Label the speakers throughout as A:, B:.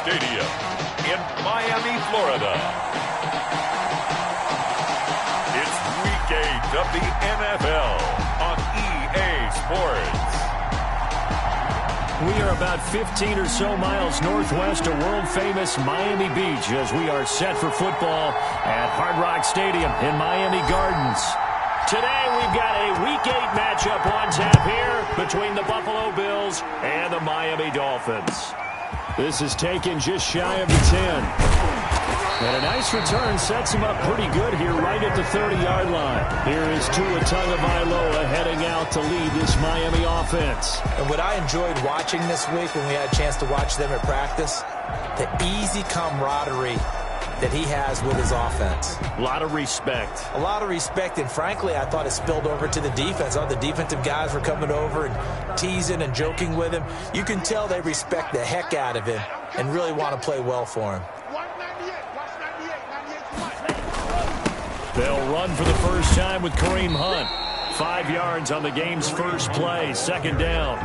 A: Stadium in Miami, Florida. It's Week 8 of the NFL on EA Sports.
B: We are about 15 or so miles northwest of world-famous Miami Beach as we are set for football at Hard Rock Stadium in Miami Gardens. Today we've got a Week 8 matchup on tap here between the Buffalo Bills and the Miami Dolphins. This is taken just shy of the 10. And a nice return sets him up pretty good here right at the 30-yard line. Here is Tua Tagovailoa heading out to lead this Miami offense.
C: And what I enjoyed watching this week when we had a chance to watch them at practice, the easy camaraderie that he has with his offense.
B: A lot of respect.
C: A lot of respect, and frankly, I thought it spilled over to the defense. All the defensive guys were coming over and teasing and joking with him. You can tell they respect the heck out of him and really want to play well for him.
B: They'll run for the first time with Kareem Hunt. 5 yards on the game's first play, second down.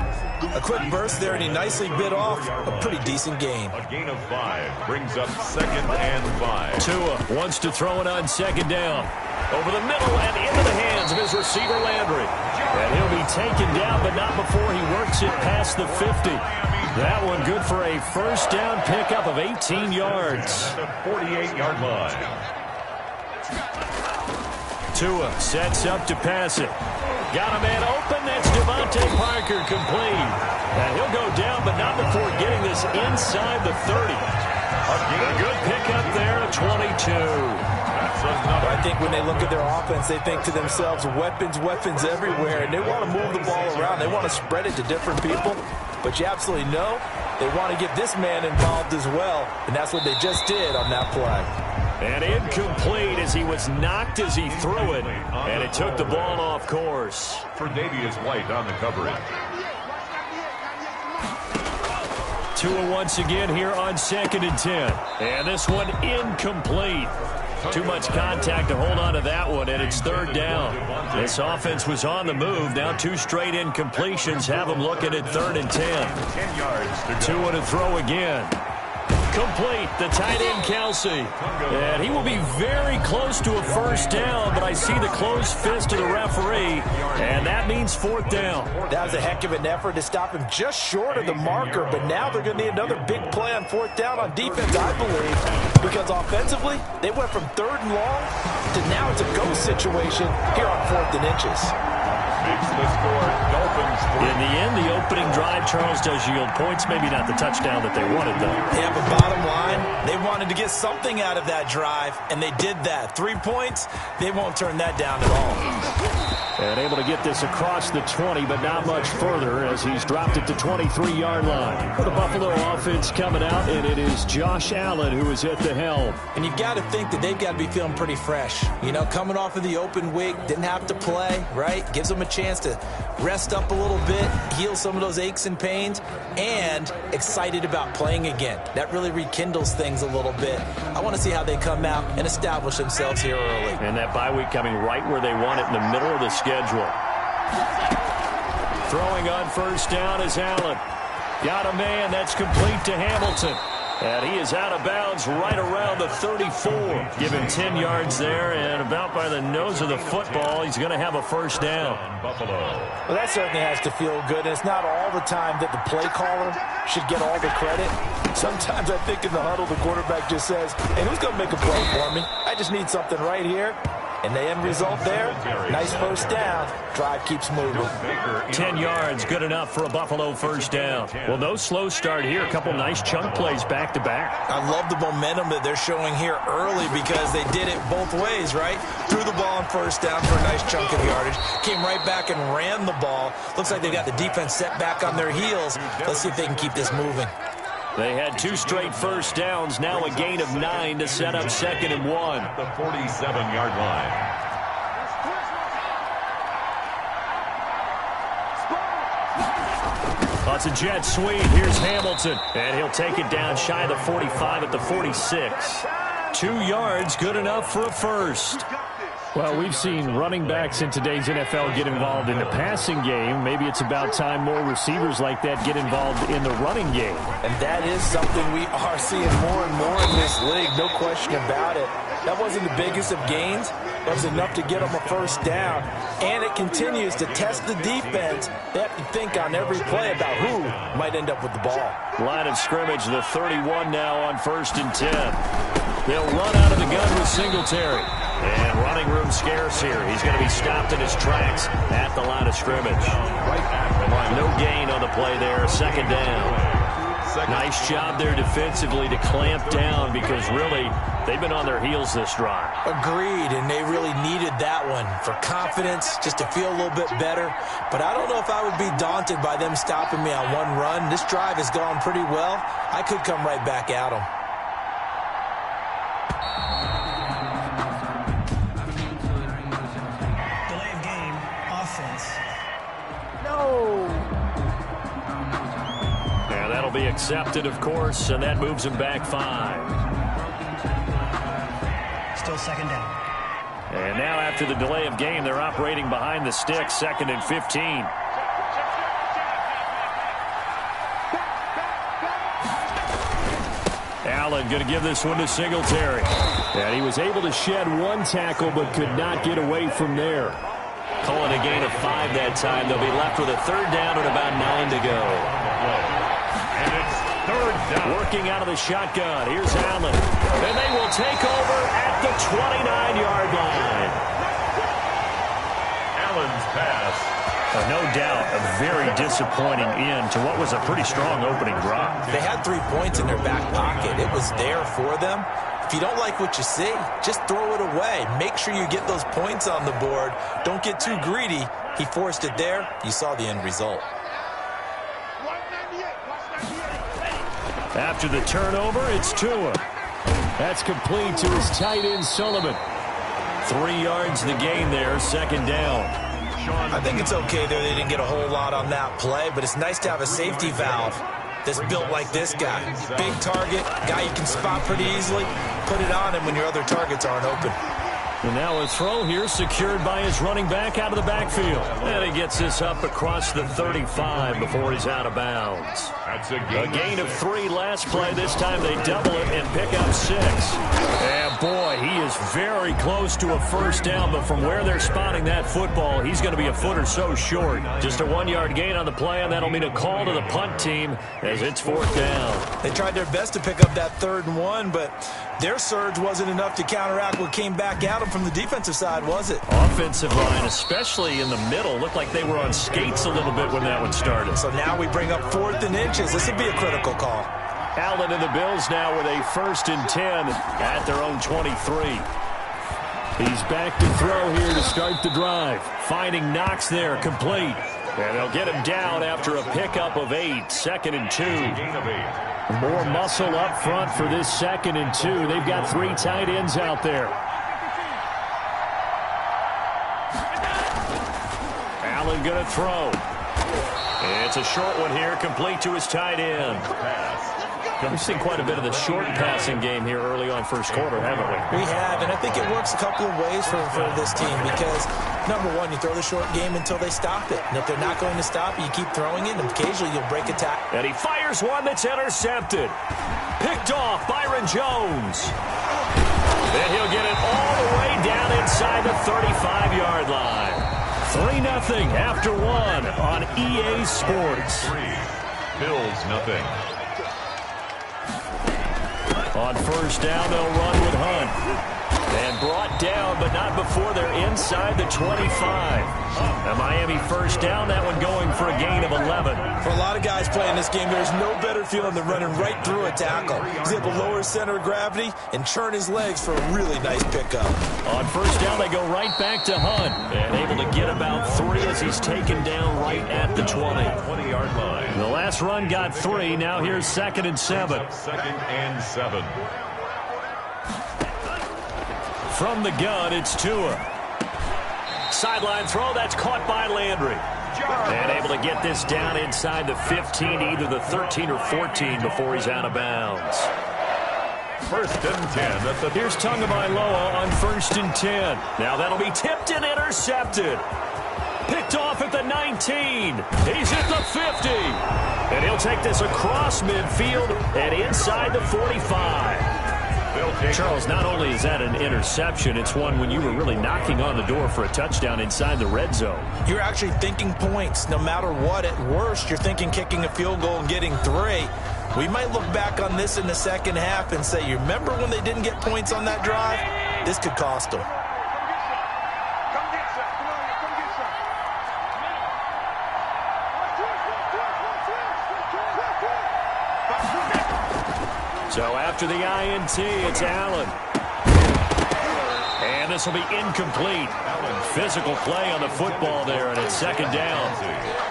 C: A quick burst there, and he nicely bit off a pretty decent game.
A: A gain of 5 brings up 2nd and 5.
B: Tua wants to throw it on second down. Over the middle and into the hands of his receiver, Landry. And he'll be taken down, but not before he works it past the 50. That one good for a first down pickup of 18 yards.
A: The 48-yard line.
B: Tua sets up to pass it. Got a man open. That's Devontae Parker complete. And he'll go down, but not before getting this inside the 30. A good pickup there at 22.
C: I think when they look at their offense, they think to themselves, weapons everywhere. And they want to move the ball around. They want to spread it to different people. But you absolutely know they want to get this man involved as well. And that's what they just did on that play.
B: And incomplete as he was knocked as he threw it. And it took the ball off course.
A: For Davius White on the coverage.
B: Tua once again here on 2nd and 10. And this one incomplete. Too much contact to hold on to that one, and it's 3rd down. This offense was on the move. Now 2 straight incompletions have them looking at 3rd and 10.
A: 10 yards to go.
B: Tua to throw again. Complete, the tight end Kelsey. And he will be very close to a first down, but I see the closed fist of the referee, and that means 4th down.
C: That was a heck of an effort to stop him just short of the marker, but now they're going to need another big play on 4th down on defense, I believe, because offensively, they went from 3rd and long to now it's a go situation here on 4th and inches.
A: Makes the score Dolphins 3.
B: In the end, the opening drive, Charles, does yield points. Maybe not the touchdown that they wanted, though.
C: Yeah, but bottom line, they wanted to get something out of that drive, and they did that. 3 points, they won't turn that down at all.
B: And able to get this across the 20, but not much further as he's dropped it to 23-yard line. For the Buffalo offense coming out, and it is Josh Allen who is at the helm.
C: And you've got to think that they've got to be feeling pretty fresh. You know, coming off of the open week, didn't have to play, right? Gives them a chance to rest up a little bit, heal some of those aches and pains, and excited about playing again. That really rekindles things a little bit. I want to see how they come out and establish themselves here early.
B: And that bye week coming right where they want it in the middle of the schedule. Throwing on first down is Allen. Got a man that's complete to Hamilton. And he is out of bounds right around the 34. Give him 10 yards there, and about by the nose of the football, he's going to have a first down.
A: Buffalo.
C: Well, that certainly has to feel good. And it's not all the time that the play caller should get all the credit. Sometimes I think in the huddle, the quarterback just says, hey, who's going to make a play for me? I just need something right here. And the end result there, nice first down. Drive keeps moving.
B: 10 yards, good enough for a Buffalo first down. Well, no slow start here. A couple nice chunk plays back-to-back.
C: I love the momentum that they're showing here early because they did it both ways, right? Threw the ball on first down for a nice chunk of yardage. Came right back and ran the ball. Looks like they've got the defense set back on their heels. Let's see if they can keep this moving.
B: They had 2 straight first downs, now a gain of 9 to set up 2nd and 1.
A: The 47-yard line.
B: That's a jet sweep. Here's Hamilton, and he'll take it down shy of the 45 at the 46. 2 yards, good enough for a first. Well, we've seen running backs in today's NFL get involved in the passing game. Maybe it's about time more receivers like that get involved in the running game.
C: And that is something we are seeing more and more in this league, no question about it. That wasn't the biggest of gains. That was enough to get them a first down. And it continues to test the defense. They have to think on every play about who might end up with the ball.
B: Line of scrimmage, the 31 now on 1st and 10. They'll run out of the gun with Singletary. And running room scarce here. He's going to be stopped in his tracks at the line of scrimmage. No gain on the play there. 2nd down. Nice job there defensively to clamp down because really they've been on their heels this drive.
C: Agreed, and they really needed that one for confidence, just to feel a little bit better. But I don't know if I would be daunted by them stopping me on one run. This drive has gone pretty well. I could come right back at them.
D: Delay of game, offense.
B: And that'll be accepted, of course, and that moves him back 5.
D: Still 2nd down.
B: And now after the delay of game, they're operating behind the sticks, 2nd and 15. Allen going to give this one to Singletary. And he was able to shed one tackle but could not get away from there. Calling a gain of 5 that time. They'll be left with a 3rd down and about 9 to go.
A: And it's 3rd down.
B: Working out of the shotgun. Here's Allen. And they will take over at the 29-yard line.
A: Allen's pass.
B: No doubt a very disappointing end to what was a pretty strong opening drive.
C: They had 3 points in their back pocket. It was there for them. If you don't like what you see, just throw it away. Make sure you get those points on the board. Don't get too greedy. He forced it there. You saw the end result.
B: After the turnover, it's Tua. That's complete to his tight end, Sullivan. 3 yards the gain there, 2nd down.
C: I think it's okay there. They didn't get a whole lot on that play, but it's nice to have a safety valve that's built like this guy. Big target, guy you can spot pretty easily. Put it on him when your other targets aren't open.
B: And now a throw here secured by his running back out of the backfield. And he gets this up across the 35 before he's out of bounds.
A: That's a
B: gain of 3 last play. This time they double it and pick up 6. And boy, he is very close to a first down, but from where they're spotting that football, he's going to be a foot or so short. Just a 1-yard gain on the play, and that'll mean a call to the punt team as it's 4th down.
C: They tried their best to pick up that 3rd and 1, but their surge wasn't enough to counteract what came back at them from the defensive side, was it?
B: Offensive line, especially in the middle, looked like they were on skates a little bit when that one started.
C: So now we bring up 4th and inches. This would be a critical call.
B: Allen and the Bills now with a 1st and 10 at their own 23. He's back to throw here to start the drive. Finding Knox there, complete. And they'll get him down after a pickup of 8, 2nd and 2.
A: gain of 8.
B: More muscle up front for this 2nd and 2. They've got 3 tight ends out there. Allen going to throw. It's a short one here, complete to his tight end. We've seen quite a bit of the short passing game here early on first quarter, haven't we?
C: We have, and I think it works a couple of ways for this team because, number one, you throw the short game until they stop it. And if they're not going to stop it, you keep throwing it, and occasionally you'll break a tackle.
B: And he fires one that's intercepted. Picked off Byron Jones. And he'll get it all the way down inside the 35-yard line. 3-0 after 1 on EA Sports.
A: 3. Bills nothing.
B: On first down, they'll run with Hunt. And brought down, but not before they're inside the 25. A Miami first down, that one going for a gain of 11.
C: For a lot of guys playing this game, there's no better feeling than running right through a tackle. He's able to lower his center of gravity and churn his legs for a really nice pickup.
B: On first down, they go right back to Hunt. And able to get about 3 as he's taken down right at the 20-yard line. The last run got 3. Now here's 2nd and 7.
A: 2nd and 7.
B: From the gun, it's Tua. Sideline throw, that's caught by Landry. And able to get this down inside the 15, either the 13 or 14 before he's out of bounds.
A: First and 10 at the...
B: Here's Tagovailoa on 1st and 10. Now that'll be tipped and intercepted. Picked off at the 19. He's at the 50. And he'll take this across midfield and inside the 45. Charles, not only is that an interception, it's one when you were really knocking on the door for a touchdown inside the red zone.
C: You're actually thinking points. No matter what, at worst, you're thinking kicking a field goal and getting 3. We might look back on this in the second half and say, you remember when they didn't get points on that drive? This could cost them.
B: So after the INT, it's Allen. And this will be incomplete. Physical play on the football there, and it's 2nd down.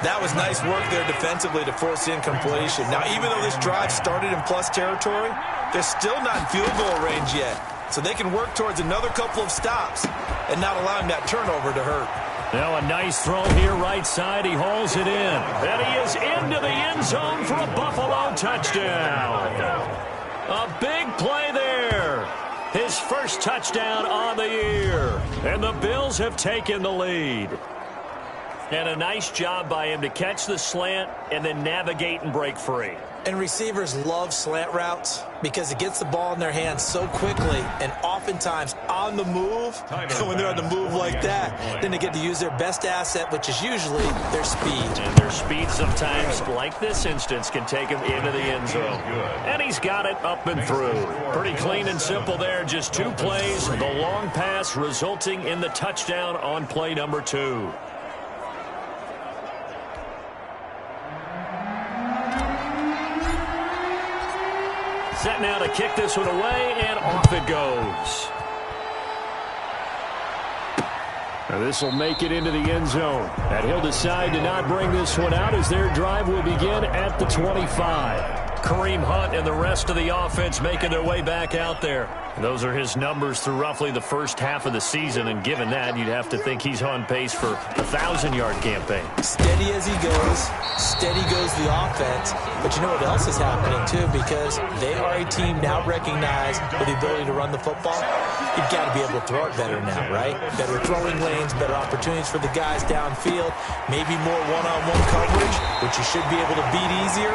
C: That was nice work there defensively to force incompletion. Now, even though this drive started in plus territory, they're still not in field goal range yet. So they can work towards another couple of stops and not allowing that turnover to hurt.
B: Now a nice throw here right side. He hauls it in. And he is into the end zone for a Buffalo touchdown. A big play there. His first touchdown on the year. And the Bills have taken the lead. And a nice job by him to catch the slant and then navigate and break free.
C: And receivers love slant routes because it gets the ball in their hands so quickly and oftentimes on the move. And when they're on the move like that, then they get to use their best asset, which is usually their speed.
B: And their speed sometimes, like this instance, can take him into the end zone. And he's got it up and through. Pretty clean and simple there. Just 2 plays. The long pass resulting in the touchdown on play number 2. Set now to kick this one away, and off it goes. Now this will make it into the end zone. And he'll decide to not bring this one out as their drive will begin at the 25. Kareem Hunt and the rest of the offense making their way back out there. Those are his numbers through roughly the first half of the season, and given that, you'd have to think he's on pace for a 1,000-yard campaign.
C: Steady as he goes, steady goes the offense. But you know what else is happening, too, because they are a team now recognized with the ability to run the football. You've got to be able to throw it better now, right? Better throwing lanes, better opportunities for the guys downfield, maybe more one-on-one coverage, which you should be able to beat easier.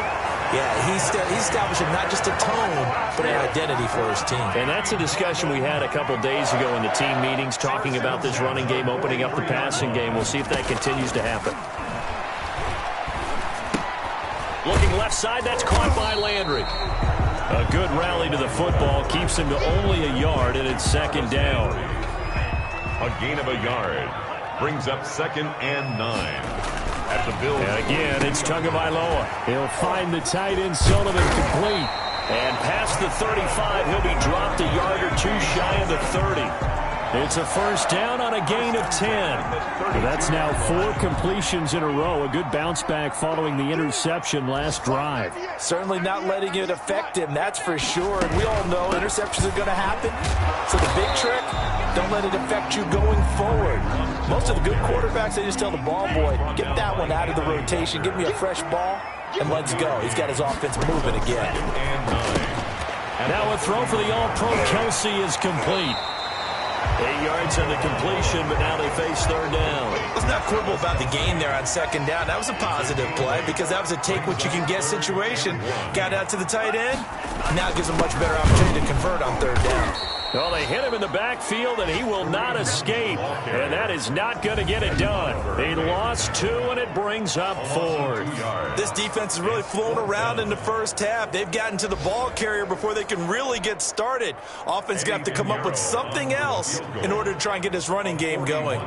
C: Yeah, he's establishing not just a tone, but an identity for his team.
B: And that's a discussion we had a couple days ago in the team meetings, talking about this running game, opening up the passing game. We'll see if that continues to happen. Looking left side, that's caught by Landry. A good rally to the football, keeps him to only a yard, and it's 2nd down.
A: A gain of a yard brings up 2nd and 9. At the Bills.
B: And again, it's Tagovailoa. He'll find the tight end Sullivan complete. And past the 35, he'll be dropped a yard or 2 shy of the 30. It's a 1st down on a gain of 10. Well, that's now 4 completions in a row. A good bounce back following the interception last drive.
C: Certainly not letting it affect him, that's for sure. And we all know interceptions are going to happen. So the big trick, don't let it affect you going forward. Most of the good quarterbacks, they just tell the ball boy, get that one out of the rotation, give me a fresh ball, and let's go. He's got his offense moving again.
B: Now a throw for the All-Pro Kelsey is complete. 8 yards on the completion, but now they face 3rd down.
C: Let's not quibble about the gain there on 2nd down. That was a positive play because that was a take-what-you-can-get situation. Got out to the tight end. Now it gives a much better opportunity to convert on 3rd down.
B: Well, they hit him in the backfield, and he will not escape. And that is not going to get it done. He lost 2, and it brings up 4th.
C: This defense has really flown around in the first half. They've gotten to the ball carrier before they can really get started. Offense going to have to come up with something else in order to try and get this running game going.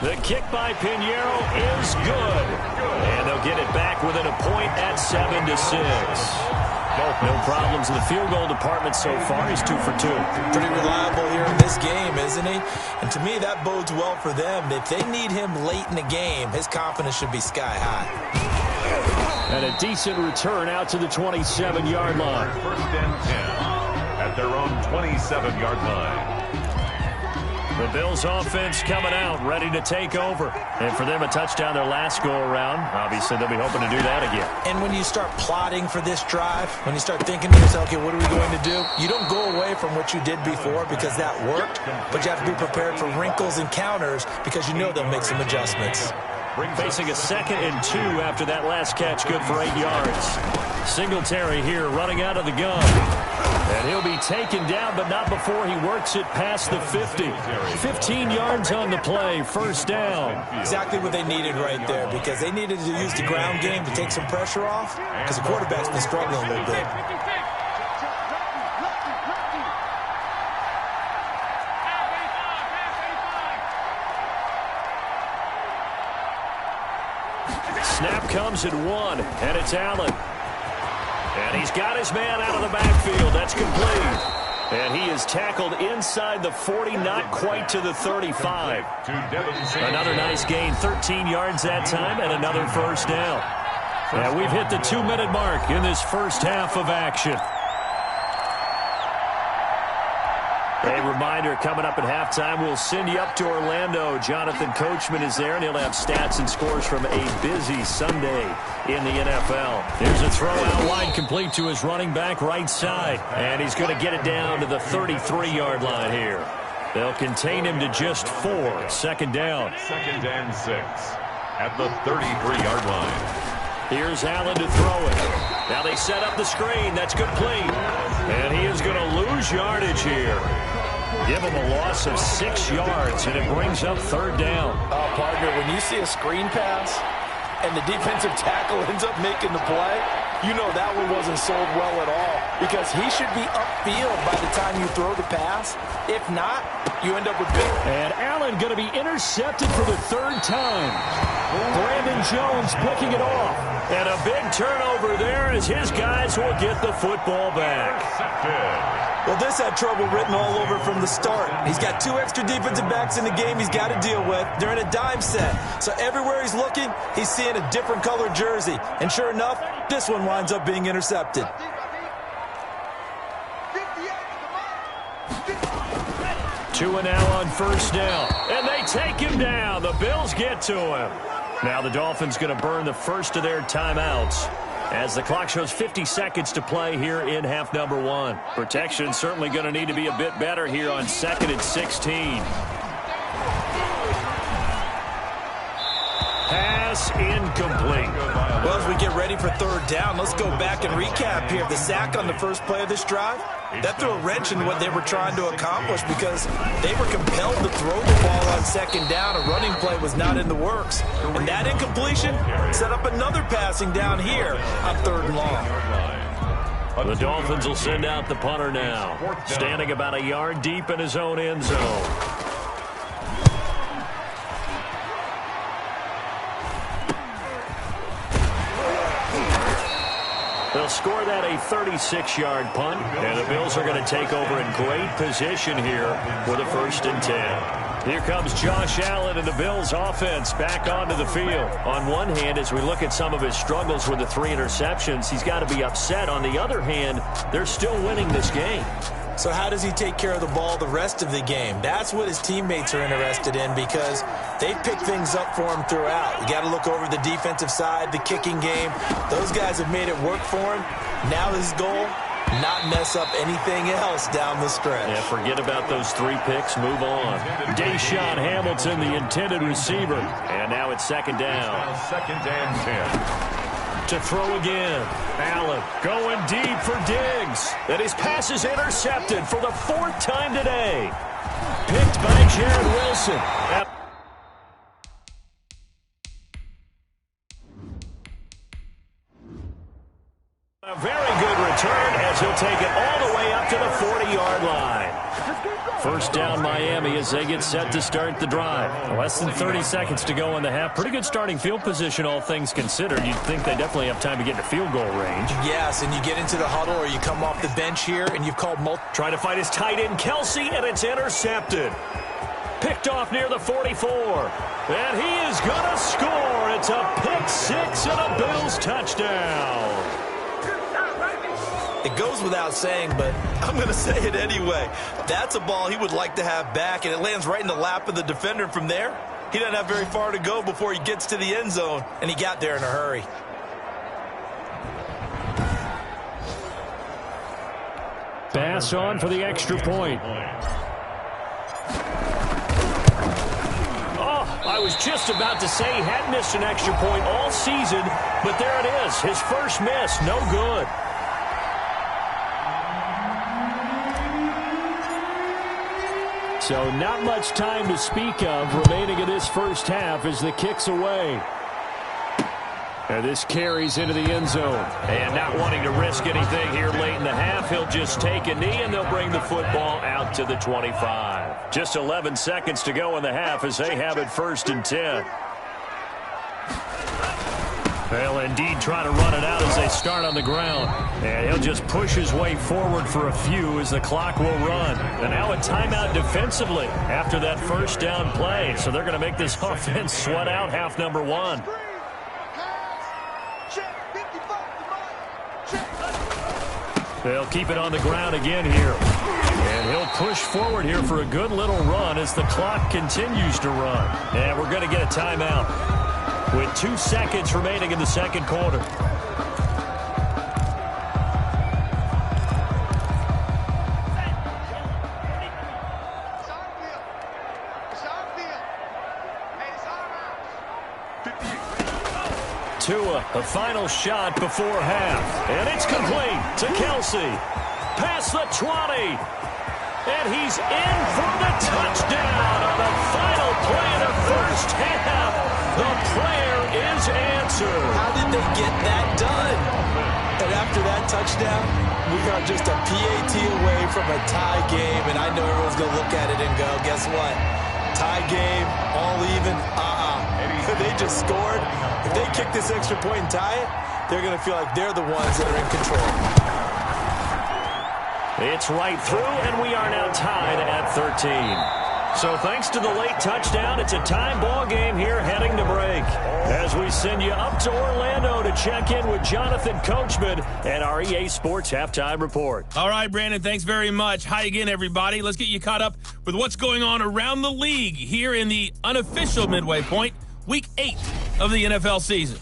B: The kick by Pinheiro is good. And they'll get it back within a point at 7-6. No problems in the field goal department so far. He's 2 for 2.
C: Pretty reliable here in this game, isn't he? And to me, that bodes well for them. If they need him late in the game, his confidence should be sky high.
B: And a decent return out to the 27-yard line.
A: 1st and 10 at their own 27-yard line.
B: The Bills offense coming out, ready to take over. And for them, a touchdown their last go-around. Obviously, they'll be hoping to do that again.
C: And when you start plotting for this drive, when you start thinking to yourself, okay, what are we going to do? You don't go away from what you did before because that worked, but you have to be prepared for wrinkles and counters because you know they'll make some adjustments.
B: Facing a 2nd and 2 after that last catch, good for 8 yards. Singletary here running out of the gun. And he'll be taken down, but not before he works it past the 50. 15 yards on the play, first down.
C: Exactly what they needed right there because they needed to use the ground game to take some pressure off because the quarterback's been struggling a little bit.
B: Snap comes at 1, and it's Allen. And he's got his man out of the backfield. That's complete. And he is tackled inside the 40, not quite to the 35. Another nice gain, 13 yards that time, and another first down. And we've hit the 2-minute mark in this first half of action. A reminder, coming up at halftime, we'll send you up to Orlando. Jonathan Coachman is there, and he'll have stats and scores from a busy Sunday in the NFL. Here's a throw out wide, complete to his running back right side. And he's going to get it down to the 33-yard line here. They'll contain him to just 4. Second down.
A: 2nd and 6 at the 33-yard line.
B: Here's Allen to throw it. Now they set up the screen. That's complete. And he is going to lose yardage here. Give him a loss of 6 yards, and it brings up third down.
C: Partner, when you see a screen pass and the defensive tackle ends up making the play, you know that one wasn't sold well at all because he should be upfield by the time you throw the pass. If not, you end up with big.
B: And Allen going to be intercepted for the 3rd time. Brandon Jones picking it off. And a big turnover there as his guys will get the football back.
C: Well, this had trouble written all over from the start. He's got 2 extra defensive backs in the game he's got to deal with. They're in a dime set. So everywhere he's looking, he's seeing a different colored jersey. And sure enough, this one winds up being intercepted.
B: Two and now on first down. And they take him down. The Bills get to him. Now the Dolphins going to burn the first of their timeouts as the clock shows 50 seconds to play here in half number 1. Protection certainly going to need to be a bit better here on 2nd and 16. Pass incomplete.
C: Well, as we get ready for third down, let's go back and recap here. The sack on the first play of this drive, that threw a wrench in what they were trying to accomplish because they were compelled to throw the ball on 2nd down. A running play was not in the works. And that incompletion set up another passing down here on 3rd and long.
B: The Dolphins will send out the punter now, standing about a yard deep in his own end zone. They'll score that a 36-yard punt, and the Bills are going to take over in great position here with a 1st and 10. Here comes Josh Allen and the Bills offense back onto the field. On one hand, as we look at some of his struggles with the 3 interceptions, he's got to be upset. On the other hand, they're still winning this game.
C: So how does he take care of the ball the rest of the game? That's what his teammates are interested in because they pick things up for him throughout. You got to look over the defensive side, the kicking game. Those guys have made it work for him. Now his goal, not mess up anything else down the stretch.
B: Yeah, forget about those 3 picks. Move on. Deshaun Hamilton, the intended receiver. And now it's 2nd down.
A: 2nd and 10.
B: To throw again. Allen going deep for Diggs. And his pass is intercepted for the 4th time today. Picked by Jared Wilson. A very good return as he'll take it all the way up to the 40-yard line. First down Miami as they get set to start the drive. Less than 30 seconds to go in the half. Pretty good starting field position, all things considered. You'd think they definitely have time to get to field goal range.
C: Yes, and you get into the huddle or you come off the bench here and you've called
B: Trying to fight his tight end, Kelsey, and it's intercepted. Picked off near the 44. And he is going to score. It's a pick 6 and a Bills touchdown.
C: It goes without saying, but I'm going to say it anyway. That's a ball he would like to have back, and it lands right in the lap of the defender from there. He doesn't have very far to go before he gets to the end zone, and he got there in a hurry.
B: Pass on for the extra point. I was just about to say he hadn't missed an extra point all season, but there it is. His first miss, no good. So not much time to speak of remaining in this first half as the kick's away. And this carries into the end zone. And not wanting to risk anything here late in the half, he'll just take a knee and they'll bring the football out to the 25. Just 11 seconds to go in the half as they have it 1st and 10. They'll indeed try to run it out as they start on the ground. And he'll just push his way forward for a few as the clock will run. And now a timeout defensively after that first down play. So they're going to make this offense sweat out half number 1. They'll keep it on the ground again here. And he'll push forward here for a good little run as the clock continues to run. And we're going to get a timeout with 2 seconds remaining in the second quarter. Tua, a final shot before half. And it's complete to Kelsey. Past the 20. And he's in for the touchdown on the final play of the first half. The prayer is answered.
C: How did they get that done? And after that touchdown, we are just a PAT away from a tie game. And I know everyone's going to look at it and go, guess what? Tie game, all even, They just scored. If they kick this extra point and tie it, they're going to feel like they're the ones that are in control.
B: It's right through, and we are now tied at 13. So thanks to the late touchdown, it's a time ball game here heading to break. As we send you up to Orlando to check in with Jonathan Coachman and our EA Sports Halftime Report.
E: All right, Brandon, thanks very much. Hi again, everybody. Let's get you caught up with what's going on around the league here in the unofficial midway point. Week 8 of the NFL season.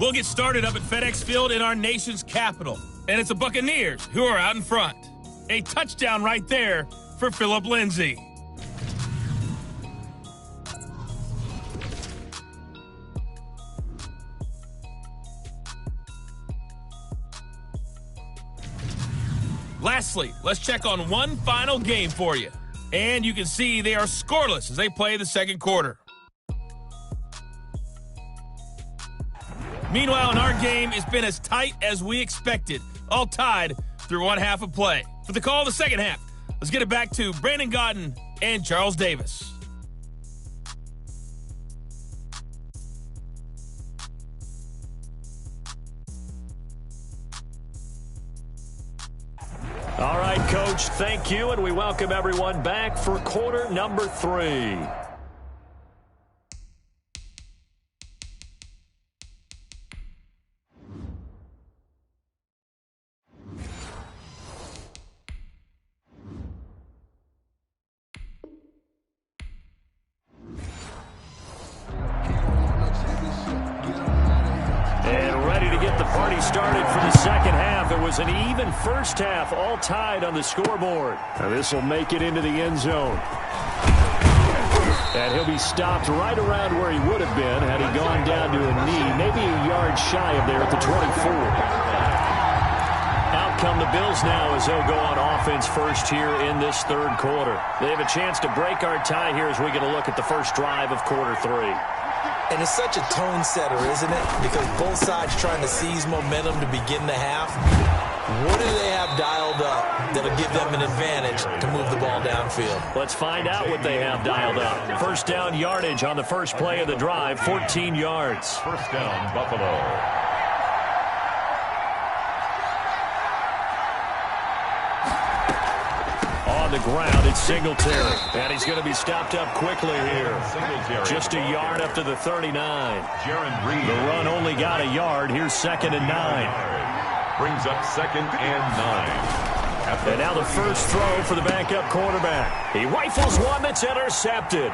E: We'll get started up at FedEx Field in our nation's capital. And it's the Buccaneers who are out in front. A touchdown right there for Phillip Lindsay. Lastly, let's check on one final game for you. And you can see they are scoreless as they play the second quarter. Meanwhile, in our game, it's been as tight as we expected, all tied through one half of play. For the call of the second half, let's get it back to Brandon Gaudin and Charles Davis.
B: All right, Coach, thank you, and we welcome everyone back for quarter number 3. Started for the second half. It was an even first half, all tied on the scoreboard. Now this will make it into the end zone. And he'll be stopped right around where he would have been had he gone down to a knee, maybe a yard shy of there at the 24. Out come the Bills now as they'll go on offense first here in this third quarter. They have a chance to break our tie here as we get a look at the first drive of quarter 3.
C: And it's such a tone setter, isn't it? Because both sides trying to seize momentum to begin the half. What do they have dialed up that'll give them an advantage to move the ball downfield?
B: Let's find out what they have dialed up. First down yardage on the first play of the drive, 14 yards.
A: First down, Buffalo.
B: The ground, it's Singletary, and he's going to be stopped up quickly here. Just a yard up to the 39. The run only got a yard. Here's 2nd and 9.
A: Brings up 2nd and 9.
B: And now the first throw for the backup quarterback. He rifles one that's intercepted.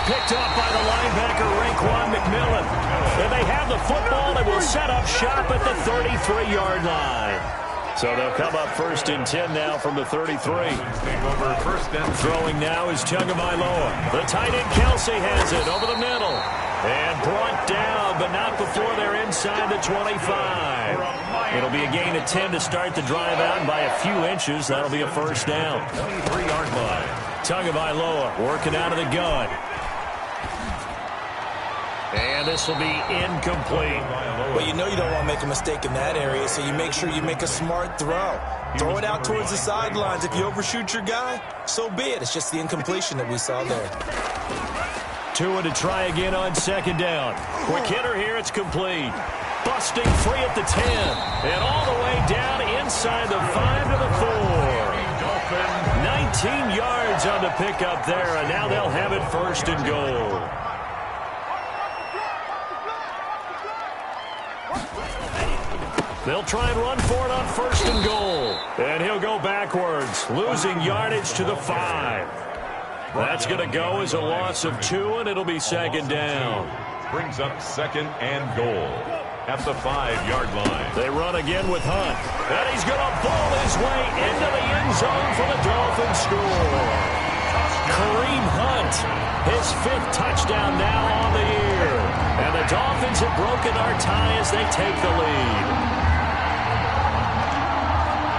B: Picked up by the linebacker, Raekwon McMillan. And they have the football and will set up shop at the 33-yard line. So they'll come up 1st and 10 now from the 33. Throwing now is Tagovailoa. The tight end Kelsey has it over the middle. And brought down, but not before they're inside the 25. It'll be a gain of 10 to start the drive out, and by a few inches, that'll be a first down.
A: 23-yard line.
B: Tagovailoa working out of the gun. And this will be incomplete.
C: Well, you know you don't want to make a mistake in that area, so you make sure you make a smart throw. Throw it out towards the sidelines. If you overshoot your guy, so be it. It's just the incompletion that we saw there.
B: Tua to try again on 2nd down. Quick hitter here, it's complete. Busting free at the 10. And all the way down inside the 5 to the 4. 19 yards on the pickup there, and now they'll have it 1st and goal. They'll try and run for it on 1st and goal. And he'll go backwards, losing yardage to the 5. That's going to go as a loss of 2, and it'll be 2nd down.
A: Brings up 2nd and goal at the 5-yard line.
B: They run again with Hunt. And he's going to ball his way into the end zone for the Dolphins score. Kareem Hunt, his 5th touchdown now on the year. And the Dolphins have broken our tie as they take the lead.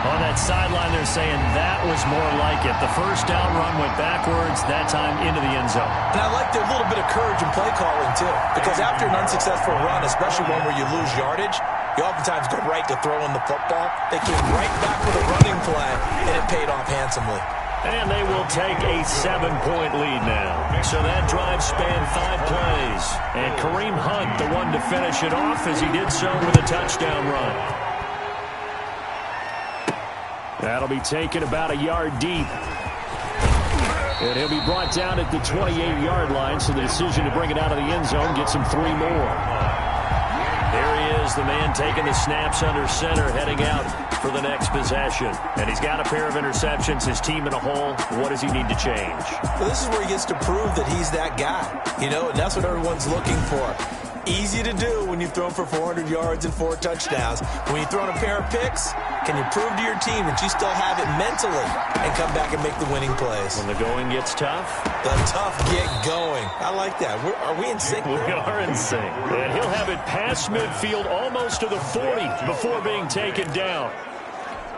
B: On that sideline, they're saying that was more like it. The first down run went backwards, that time into the end zone.
C: And I like their little bit of courage in play calling, too. Because after an unsuccessful run, especially one where you lose yardage, you oftentimes go right to throwing the football. They came right back with a running play, and it paid off handsomely.
B: And they will take a 7-point lead now. So that drive spanned 5 plays. And Kareem Hunt, the one to finish it off, as he did so with a touchdown run. That'll be taken about a yard deep. And he'll be brought down at the 28-yard line, so the decision to bring it out of the end zone gets him 3 more. There he is, the man taking the snaps under center, heading out for the next possession. And he's got a pair of interceptions, his team in a hole. What does he need to change?
C: Well, this is where he gets to prove that he's that guy. You know, and that's what everyone's looking for. Easy to do when you've thrown for 400 yards and 4 touchdowns. When you've thrown a pair of picks, can you prove to your team that you still have it mentally and come back and make the winning plays?
B: When the going gets tough?
C: The tough get going. I like that. Are we in sync?
B: We are in sync. And he'll have it past midfield almost to the 40 before being taken down.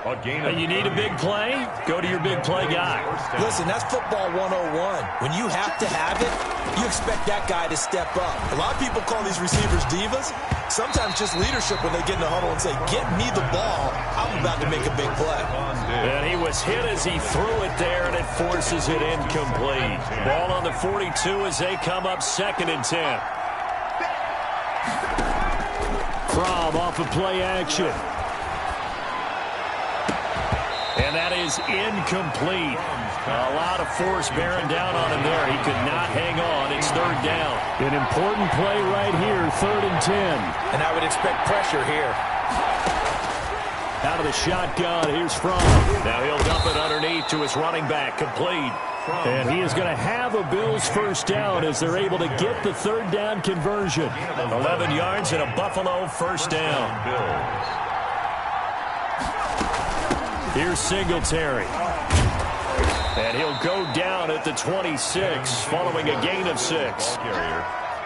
B: And you need a big play? Go to your big play guy.
C: Listen, that's football 101. When you have to have it, you expect that guy to step up. A lot of people call these receivers divas. Sometimes just leadership when they get in the huddle and say, get me the ball. I'm about to make a big play.
B: And he was hit as he threw it there, and it forces it incomplete. Ball on the 42 as they come up 2nd and 10. Fromm off of play action. And that is incomplete. A lot of force bearing down on him there. He could not hang on. It's 3rd down. An important play right here, 3rd and 10.
C: And I would expect pressure here.
B: Out of the shotgun, here's Fromm. Now he'll dump it underneath to his running back, complete. And he is going to have a Bills first down as they're able to get the 3rd down conversion. 11 yards and a Buffalo first down. Here's Singletary. And he'll go down at the 26 following a gain of 6.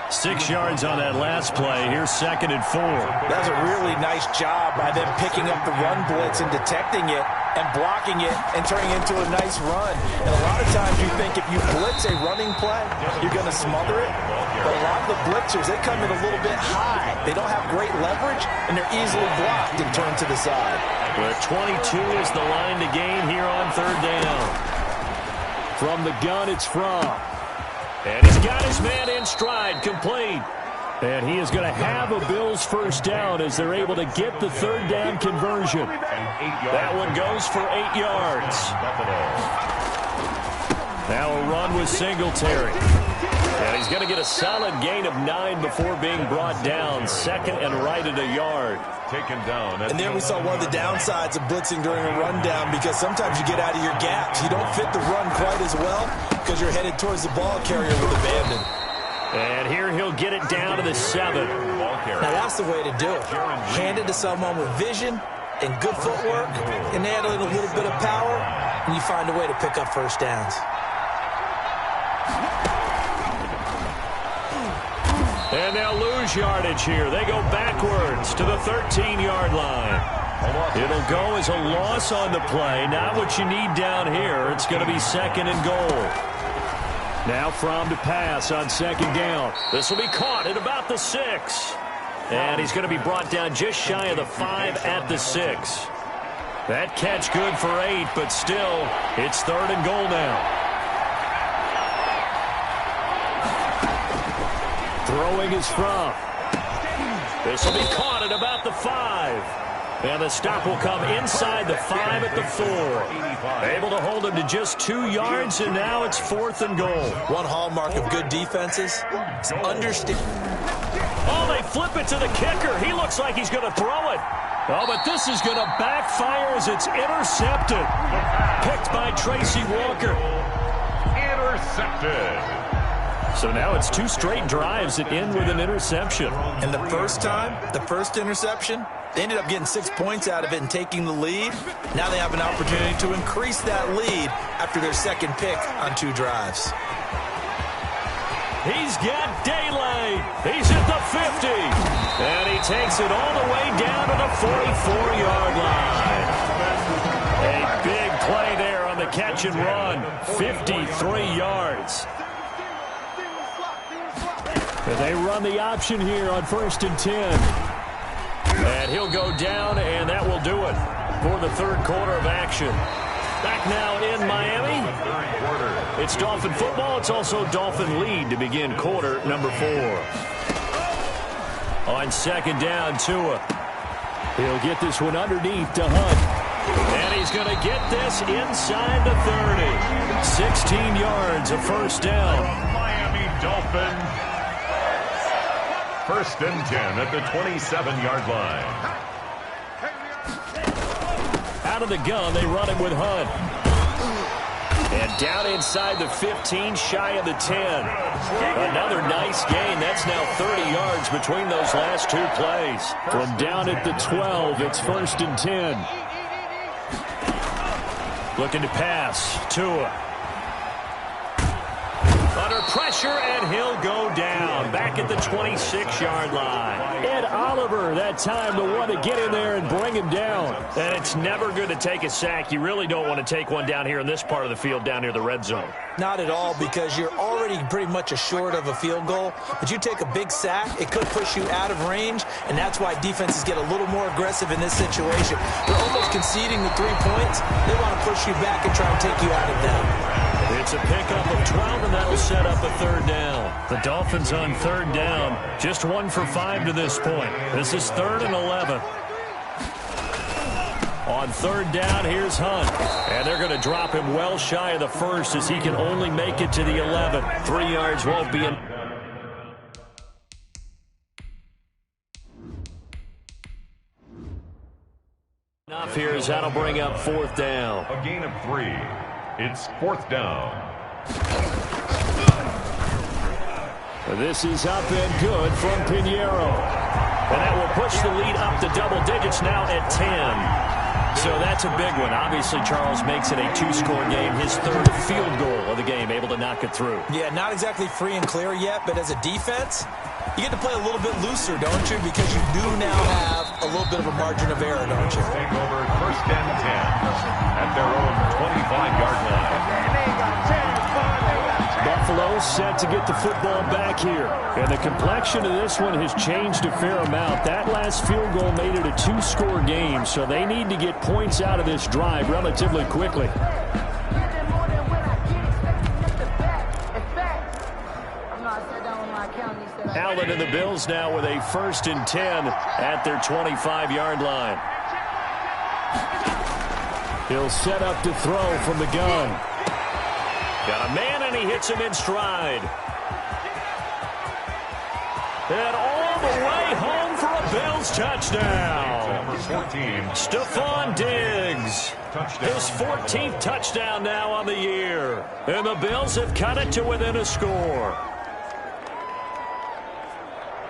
B: 6 yards on that last play. Here's 2nd and 4.
C: That's a really nice job by them picking up the run blitz and detecting it and blocking it and turning it into a nice run. And a lot of times you think if you blitz a running play, you're going to smother it. But a lot of the blitzers, they come in a little bit high. They don't have great leverage, and they're easily blocked and turned to the side.
B: But 22 is the line to gain here on 3rd down. From the gun, it's Fromm. And he's got his man in stride, complete. And he is going to have a Bills first down as they're able to get the 3rd down conversion. That one goes for 8 yards. Now a run with Singletary. And he's going to get a solid gain of 9 before being brought down. Second and right at a yard.
A: Taken down.
C: And there we saw one of the downsides of blitzing during a rundown, because sometimes you get out of your gaps. You don't fit the run quite as well because you're headed towards the ball carrier with abandon.
B: And here he'll get it down to the 7.
C: Now that's the way to do it. Hand it to someone with vision and good footwork, and add in a little bit of power, and you find a way to pick up first downs.
B: And they'll lose yardage here. They go backwards to the 13-yard line. It'll go as a loss on the play. Not what you need down here. It's going to be second and goal. Now Fromm to pass on second down. This will be caught at about the 6. And he's going to be brought down just shy of the 5 at the 6. That catch good for 8, but still, it's third and goal now. Throwing is Fromm. This will be caught at about the 5. And the stop will come inside the 5 at the 4. Able to hold him to just 2 yards, and now it's fourth and goal.
C: One hallmark of good defenses is understand.
B: Oh, they flip it to the kicker. He looks like he's going to throw it. Oh, but this is going to backfire as it's intercepted. Picked by Tracy Walker.
A: Intercepted.
B: So now it's 2 straight drives that end with an interception.
C: And the first time, the first interception, they ended up getting 6 points out of it and taking the lead. Now they have an opportunity to increase that lead after their second pick on 2 drives.
B: He's got daylight. He's at the 50. And he takes it all the way down to the 44-yard line. A big play there on the catch and run. 53 yards. And they run the option here on 1st and 10. And he'll go down, and that will do it for the third quarter of action. Back now in Miami. It's Dolphin football. It's also Dolphin lead to begin quarter number 4. On second down, Tua. He'll get this one underneath to Hunt. And he's going to get this inside the 30. 16 yards, a first down.
A: Miami Dolphins. 1st and 10 at the 27-yard line.
B: Out of the gun, they run it with Hunt. And down inside the 15, shy of the 10. Another nice gain. That's now 30 yards between those last 2 plays. From down at the 12, it's 1st and 10. Looking to pass. Tua. Under pressure, and he'll go down. Back at the 26-yard line. Ed Oliver, that time, the one to get in there and bring him down. And it's never good to take a sack. You really don't want to take one down here in this part of the field, down near the red zone.
C: Not at all, because you're already pretty much assured of a field goal. But you take a big sack, it could push you out of range, and that's why defenses get a little more aggressive in this situation. They're almost conceding the 3 points. They want to push you back and try and take you out of them.
B: It's a pickup of 12, and that'll set up a third down. The Dolphins on third down, just 1 for 5 to this point. This is 3rd and 11. On third down, here's Hunt. And they're going to drop him well shy of the 1st as he can only make it to the 11. 3 yards won't be enough. Enough here as that'll bring up 4th down.
A: A gain of 3. It's 4th down.
B: This is up and good from Pinheiro. And that will push the lead up to double digits now at 10. So that's a big one. Obviously, Charles makes it a 2-score game. His 3rd field goal of the game, able to knock it through.
C: Yeah, not exactly free and clear yet, but as a defense, you get to play a little bit looser, don't you? Because you do now have a little bit of a margin of error, don't you?
A: Take over 1st and 10 at their own 25-yard line.
B: Buffalo set to get the football back here. And the complexion of this one has changed a fair amount. That last field goal made it a 2-score game, so they need to get points out of this drive relatively quickly. Allen and the Bills now with a 1st and 10 at their 25-yard line. He'll set up to throw from the gun. Got a man, and he hits him in stride. And all the way home for a Bills touchdown.
A: Number 14.
B: Stephon Diggs. His 14th touchdown now on the year. And the Bills have cut it to within a score.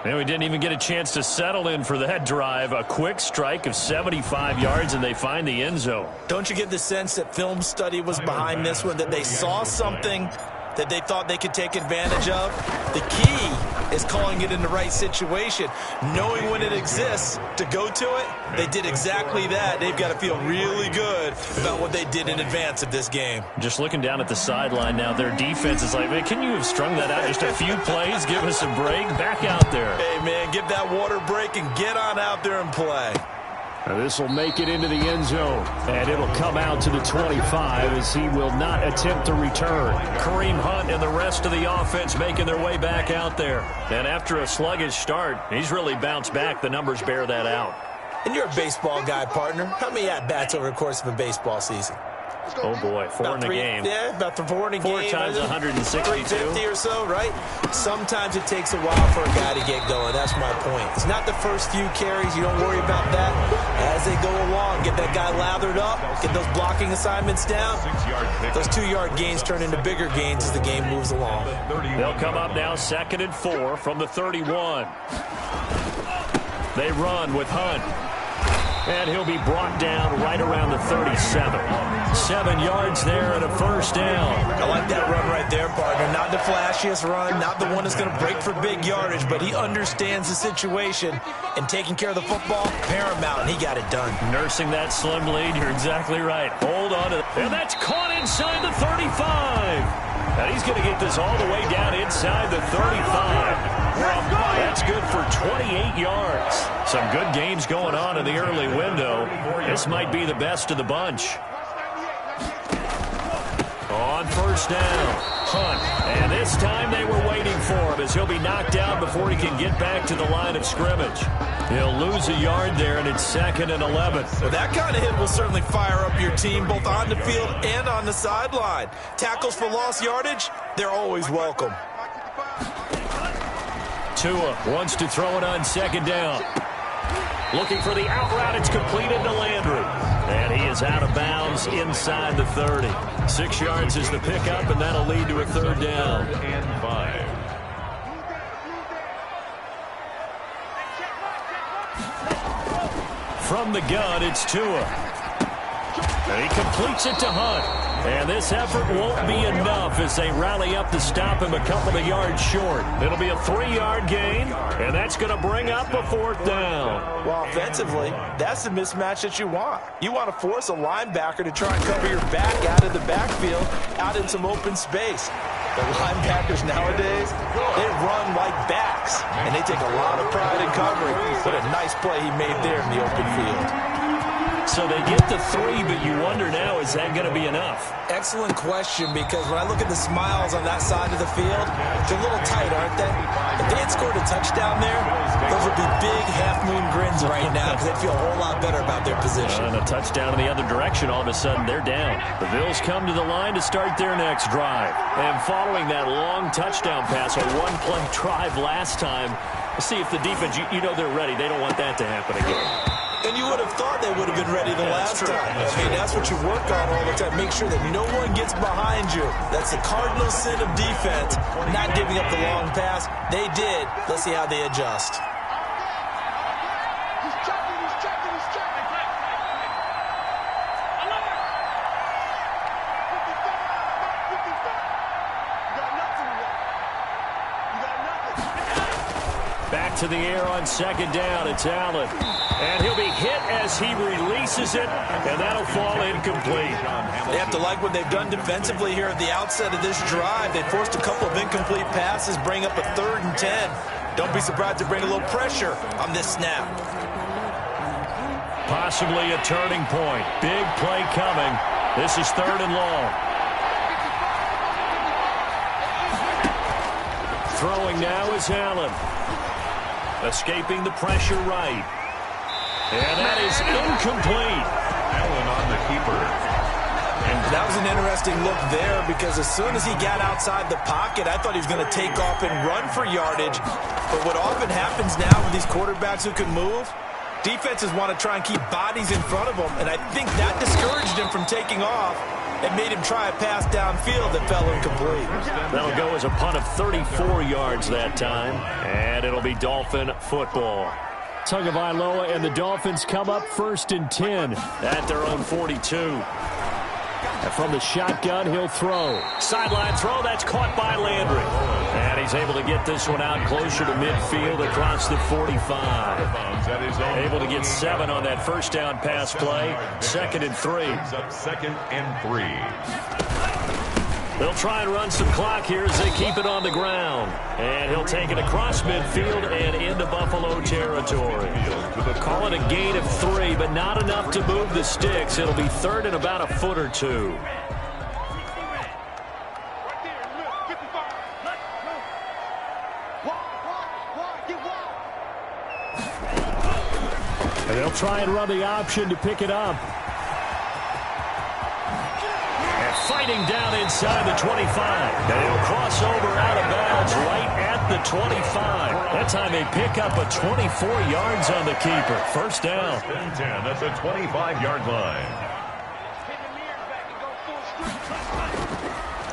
B: And we didn't even get a chance to settle in for that drive. A quick strike of 75 yards, and they find the end zone.
C: Don't you get the sense that film study was behind this one, that they saw something that they thought they could take advantage of? The key is calling it in the right situation, knowing when it exists to go to it. They did exactly that. They've got to feel really good about what they did in advance of this game.
B: Just looking down at the sideline now, their defense is like, man, can you have strung that out just a few plays? Give us a break. Back out there.
C: Hey, man, give that water break and get on out there and play.
B: This will make it into the end zone, and it'll come out to the 25 as he will not attempt to return. Kareem Hunt and the rest of the offense making their way back out there. And after a sluggish start, he's really bounced back. The numbers bear that out.
C: And you're a baseball guy, partner. How many at-bats over the course of a baseball season?
B: Oh, boy, four in a game.
C: Yeah, about four in a game.
B: 4 times 162.
C: 350 or so, right? Sometimes it takes a while for a guy to get going. That's my point. It's not the first few carries. You don't worry about that. As they go along, get that guy lathered up, get those blocking assignments down. Those 2-yard gains turn into bigger gains as the game moves along.
B: They'll come up now 2nd and 4 from the 31. They run with Hunt. And he'll be brought down right around the 37. 7 yards there and a first down.
C: I like that run right there, partner. Not the flashiest run, not the one that's going to break for big yardage, but he understands the situation, and taking care of the football, paramount, and he got it done.
B: Nursing that slim lead, you're exactly right. Hold on to it. And that's caught inside the 35. And he's going to get this all the way down inside the 35. That's good for 28 yards. Some good games going on in the early window. This might be the best of the bunch. On first down, Hunt. And this time they were waiting for him as he'll be knocked out before he can get back to the line of scrimmage. He'll lose a yard there, and it's 2nd and 11.
C: Well, that kind of hit will certainly fire up your team both on the field and on the sideline. Tackles for lost yardage, they're always welcome.
B: Tua wants to throw it on 2nd down. Looking for the out route. It's completed to Landry. And he is out of bounds inside the 30. 6 yards is the pickup, and that'll lead to a 3rd down.
A: And 5.
B: From the gun, it's Tua. And he completes it to Hunt. And this effort won't be enough as they rally up to stop him a couple of yards short. It'll be a 3-yard gain, and that's going to bring up a 4th down.
C: Well, offensively, that's the mismatch that you want. You want to force a linebacker to try and cover your back out of the backfield, out in some open space. The linebackers nowadays, they run like backs, and they take a lot of pride in covering. What a nice play he made there in the open field.
B: So they get the 3, but you wonder now, is that going to be enough?
C: Excellent question, because when I look at the smiles on that side of the field, they're a little tight, aren't they? If they had scored a touchdown there, those would be big half-moon grins right now because they'd feel a whole lot better about their position.
B: And a touchdown in the other direction, all of a sudden they're down. The Bills come to the line to start their next drive. And following that long touchdown pass, a one-play drive last time, see if the defense, you know they're ready. They don't want that to happen again.
C: And you would have thought they would have been ready the last time. I mean, that's what you work on all the time. Make sure that no one gets behind you. That's the cardinal sin of defense, not giving up the long pass. They did. Let's see how they adjust.
B: Back to the air on 2nd down. It's Allen. And he'll be hit as he releases it, and that'll fall incomplete.
C: They have to like what they've done defensively here at the outset of this drive. They forced a couple of incomplete passes, bring up a 3rd and 10. Don't be surprised to bring a little pressure on this snap.
B: Possibly a turning point. Big play coming. This is 3rd and long. Throwing now is Allen. Escaping the pressure right. And that is incomplete.
A: Allen on the keeper.
C: That was an interesting look there because as soon as he got outside the pocket, I thought he was going to take off and run for yardage. But what often happens now with these quarterbacks who can move, defenses want to try and keep bodies in front of them, and I think that discouraged him from taking off and made him try a pass downfield that fell incomplete.
B: That'll go as a punt of 34 yards that time, and it'll be Dolphin football. Tagovailoa and the Dolphins come up 1st and 10 at their own 42. And from the shotgun, he'll throw. Sideline throw, that's caught by Landry. And he's able to get this one out closer to midfield across the 45. Able to get 7 on that first down pass play. 2nd and 3.
A: 2nd and 3.
B: They'll try and run some clock here as they keep it on the ground. And he'll take it across midfield and into Buffalo territory. Call it a gain of 3, but not enough to move the sticks. It'll be 3rd and about a foot or 2. And they'll try and run the option to pick it up. Fighting down inside the 25. And he'll cross over out of bounds right at the 25. That time they pick up a 24 yards on the keeper. First down.
A: 10. That's a 25-yard line.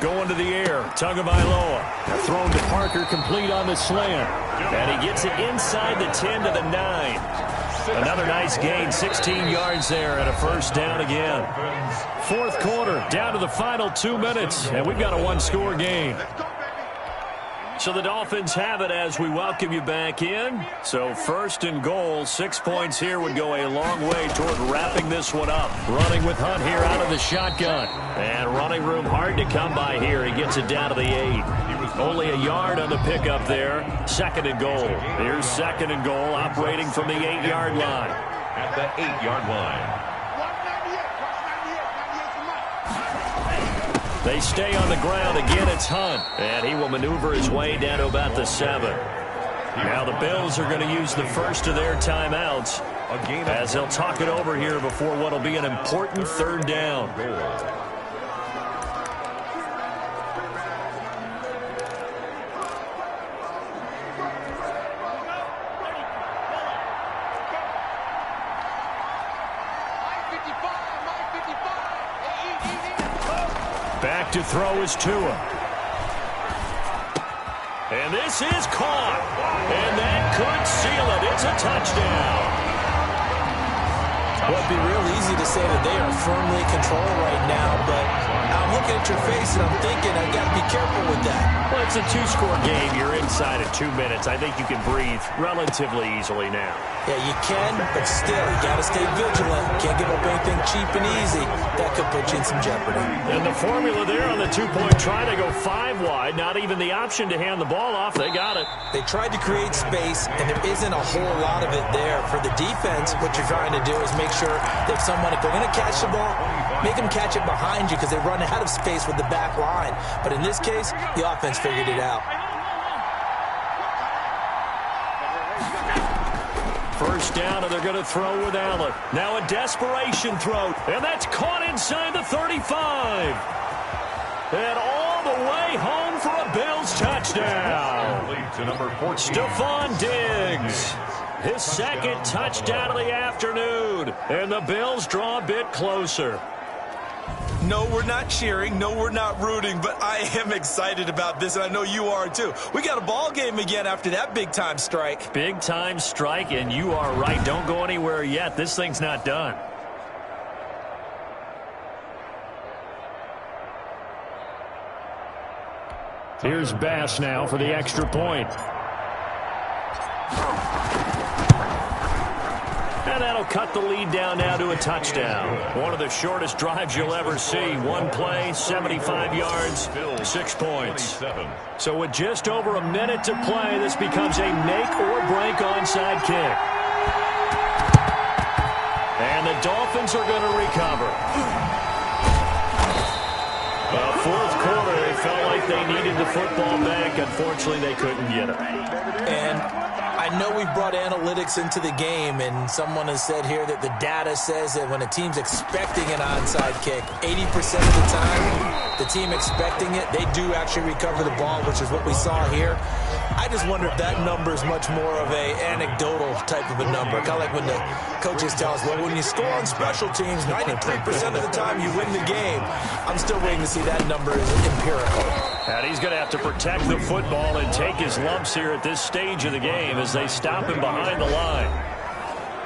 B: Going to the air. Tagovailoa. Thrown to Parker, complete on the slant. And he gets it inside the 10 to the 9. Another nice gain, 16 yards there and a first down again. 4th quarter, down to the final 2 minutes, and we've got a 1-score game. So the Dolphins have it as we welcome you back in. So 1st and goal, 6 points here would go a long way toward wrapping this one up. Running with Hunt here out of the shotgun. And running room hard to come by here. He gets it down to the 8. Only a yard on the pickup there. 2nd and goal. Here's 2nd and goal, operating from the 8-yard line.
A: At the 8-yard line.
B: They stay on the ground. Again, it's Hunt. And he will maneuver his way down to about the 7. Now the Bills are going to use the first of their timeouts as they'll talk it over here before what will be an important 3rd down. Back to throw is Tua. And this is caught. And that could seal it. It's a touchdown.
C: Well, it'd be real easy to say that they are firmly in control right now, but I'm looking at your face and I'm thinking I've got to be careful with that.
B: Well, it's a 2-score game. You're inside of 2 minutes. I think you can breathe relatively easily now.
C: Yeah, you can, but still, you got to stay vigilant. Can't give up anything cheap and easy. That could put you in some jeopardy.
B: And the formula there on the 2-point try, they go 5 wide. Not even the option to hand the ball off. They got it.
C: They tried to create space, and there isn't a whole lot of it there. For the defense, what you're trying to do is make sure that someone, if they're going to catch the ball, make them catch it behind you because they run out of space with the back line. But in this case, the offense figured it out.
B: First down, and they're going to throw with Allen. Now a desperation throw, and that's caught inside the 35. And all the way home for a Bills touchdown. Stephon Diggs. His 2nd touchdown of the afternoon. And the Bills draw a bit closer.
C: No, we're not cheering. No, we're not rooting. But I am excited about this, and I know you are too. We got a ball game again after that big-time strike.
B: Big-time strike, and you are right. Don't go anywhere yet. This thing's not done. Here's Bass now for the extra point. And that'll cut the lead down now to a touchdown. One of the shortest drives you'll ever see. One play, 75 yards, 6 points. So with just over a minute to play, this becomes a make-or-break onside kick. And the Dolphins are going to recover. Fourth quarter, they felt like they needed the football back. Unfortunately, they couldn't get it.
C: And I know we've brought analytics into the game, and someone has said here that the data says that when a team's expecting an onside kick, 80% of the time, the team expecting it, they do actually recover the ball, which is what we saw here. I just wonder if that number is much more of a anecdotal type of a number. Kind of like when the coaches tell us, well, when you score on special teams, 93% of the time you win the game. I'm still waiting to see that number is empirical.
B: And he's going to have to protect the football and take his lumps here at this stage of the game as they stop him behind the line.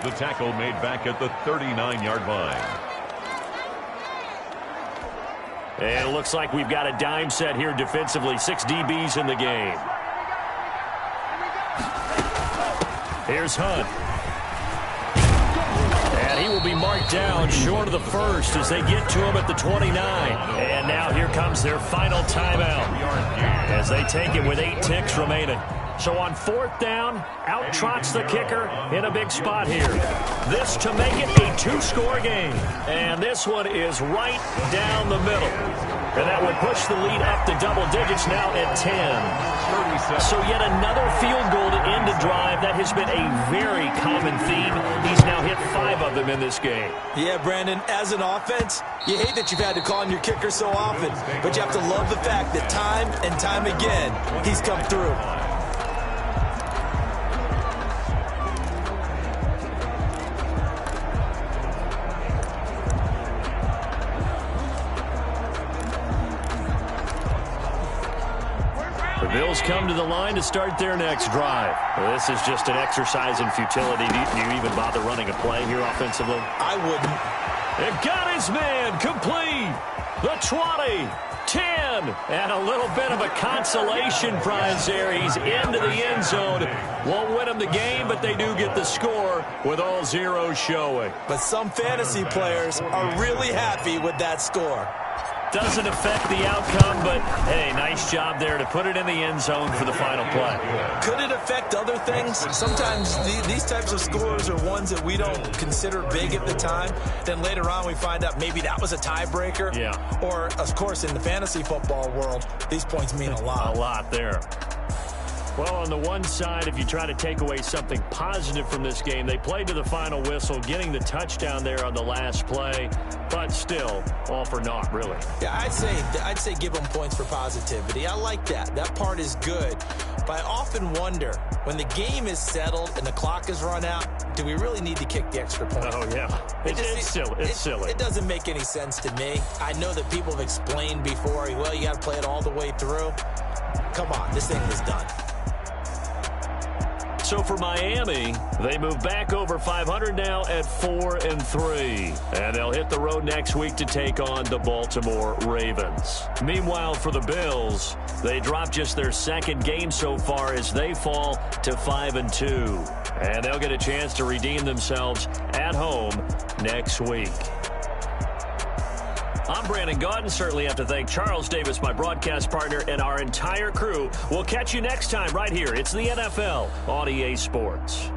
A: The tackle made back at the 39-yard line.
B: And it looks like we've got a dime set here defensively. 6 DBs in the game. Here's Hunt. And he will be marked down short of the first as they get to him at the 29. And now here comes their final timeout as they take it with 8 ticks remaining. So on 4th down, out trots the kicker in a big spot here. This to make it a 2-score game. And this one is right down the middle. And that will push the lead up to double digits now at 10. So yet another field goal to end a drive. That has been a very common theme. He's now hit 5 of them in this game.
C: Yeah, Brandon, as an offense, you hate that you've had to call on your kicker so often. But you have to love the fact that time and time again, he's come through.
B: Bills come to the line to start their next drive. Well, this is just an exercise in futility. Do you even bother running a play here offensively?
C: I wouldn't.
B: It got his man complete. The 20, 10, and a little bit of a consolation prize there. He's into the end zone. Won't win them the game, but they do get the score with all zeros showing.
C: But some fantasy players are really happy with that score.
B: Doesn't affect the outcome, but, hey, nice job there to put it in the end zone for the final play.
C: Could it affect other things? Sometimes these types of scores are ones that we don't consider big at the time. Then later on we find out maybe that was a tiebreaker.
B: Yeah.
C: Or, of course, in the fantasy football world, these points mean a lot.
B: A lot there. Well, on the one side, if you try to take away something positive from this game, they played to the final whistle, getting the touchdown there on the last play, but still, all for naught, really.
C: Yeah, I'd say give them points for positivity. I like that. That part is good. But I often wonder, when the game is settled and the clock is run out, do we really need to kick the extra point?
B: Oh, yeah. It's silly. It's silly.
C: It doesn't make any sense to me. I know that people have explained before, well, you got to play it all the way through. Come on, this thing was done.
B: So for Miami, they move back over 500 now at 4-3. And they'll hit the road next week to take on the Baltimore Ravens. Meanwhile, for the Bills, they drop just their 2nd game so far as they fall to 5-2. And they'll get a chance to redeem themselves at home next week. I'm Brandon Gaudin. Certainly have to thank Charles Davis, my broadcast partner, and our entire crew. We'll catch you next time right here. It's the NFL on EA Sports.